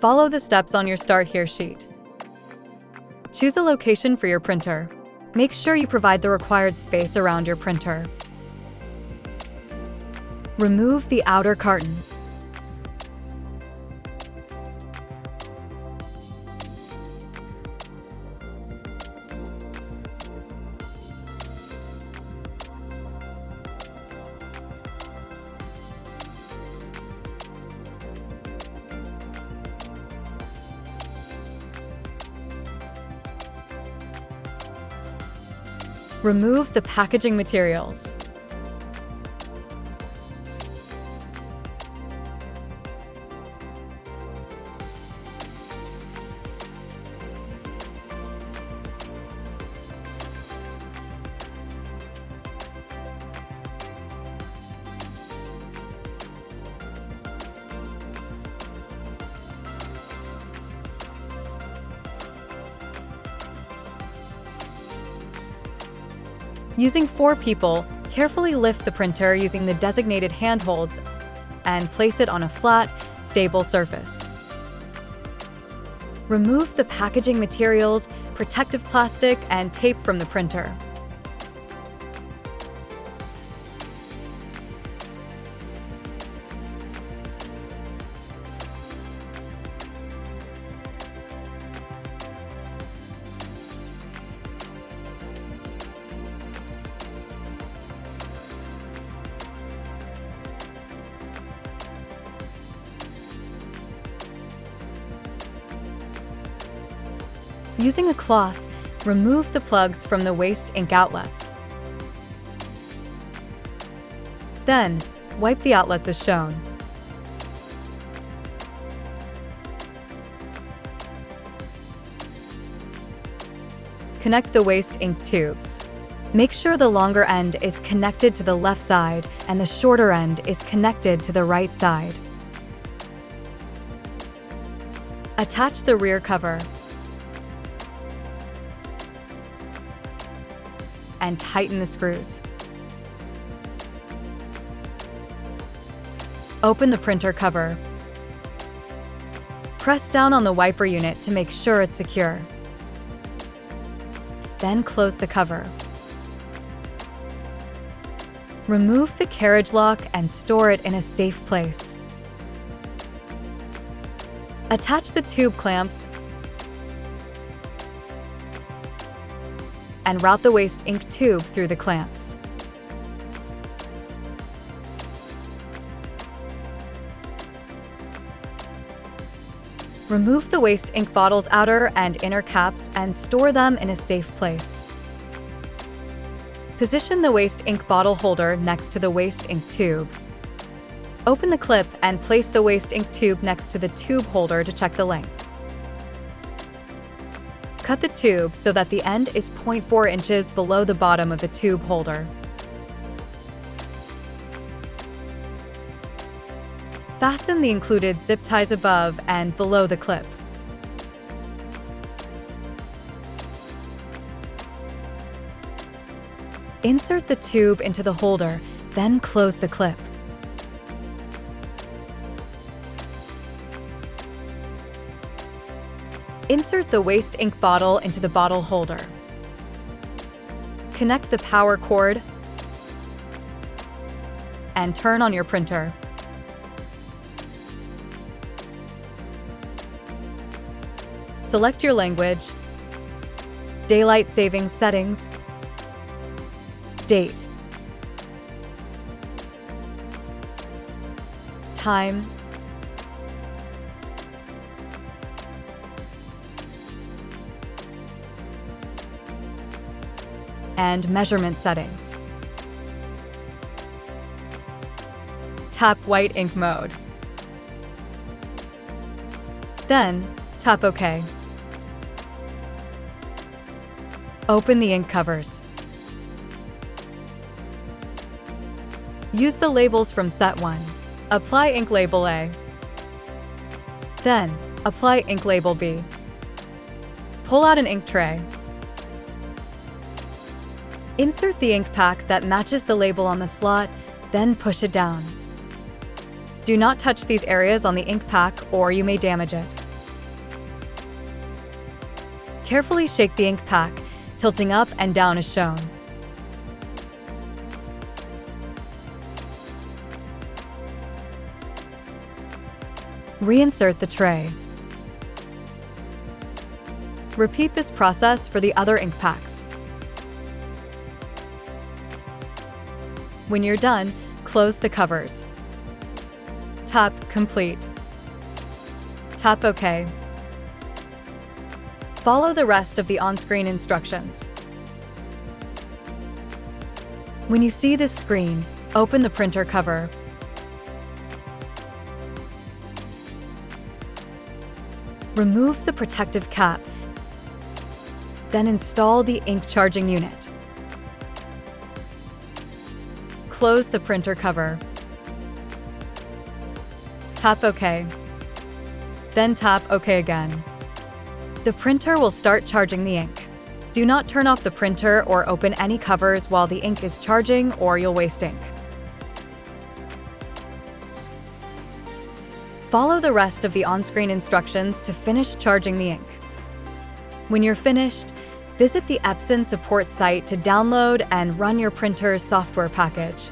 Follow the steps on your Start Here sheet. Choose a location for your printer. Make sure you provide the required space around your printer. Remove the outer carton. Remove the packaging materials. Using 4 people, carefully lift the printer using the designated handholds and place it on a flat, stable surface. Remove the packaging materials, protective plastic, and tape from the printer. Using a cloth, remove the plugs from the waste ink outlets. Then, wipe the outlets as shown. Connect the waste ink tubes. Make sure the longer end is connected to the left side and the shorter end is connected to the right side. Attach the rear cover and tighten the screws. Open the printer cover. Press down on the wiper unit to make sure it's secure. Then close the cover. Remove the carriage lock and store it in a safe place. Attach the tube clamps and route the waste ink tube through the clamps. Remove the waste ink bottle's outer and inner caps and store them in a safe place. Position the waste ink bottle holder next to the waste ink tube. Open the clip and place the waste ink tube next to the tube holder to check the length. Cut the tube so that the end is 0.4 inches below the bottom of the tube holder. Fasten the included zip ties above and below the clip. Insert the tube into the holder, then close the clip. Insert the waste ink bottle into the bottle holder. Connect the power cord and turn on your printer. Select your language, daylight saving settings, date, time, and measurement settings. Tap white ink mode. Then, tap OK. Open the ink covers. Use the labels from set 1. Apply ink label A. Then, apply ink label B. Pull out an ink tray. Insert the ink pack that matches the label on the slot, then push it down. Do not touch these areas on the ink pack or you may damage it. Carefully shake the ink pack, tilting up and down as shown. Reinsert the tray. Repeat this process for the other ink packs. When you're done, close the covers. Tap Complete. Tap OK. Follow the rest of the on-screen instructions. When you see this screen, open the printer cover. Remove the protective cap, then install the ink charging unit. Close the printer cover. Tap OK. Then tap OK again. The printer will start charging the ink. Do not turn off the printer or open any covers while the ink is charging, or you'll waste ink. Follow the rest of the on-screen instructions to finish charging the ink. When you're finished, visit the Epson support site to download and run your printer's software package.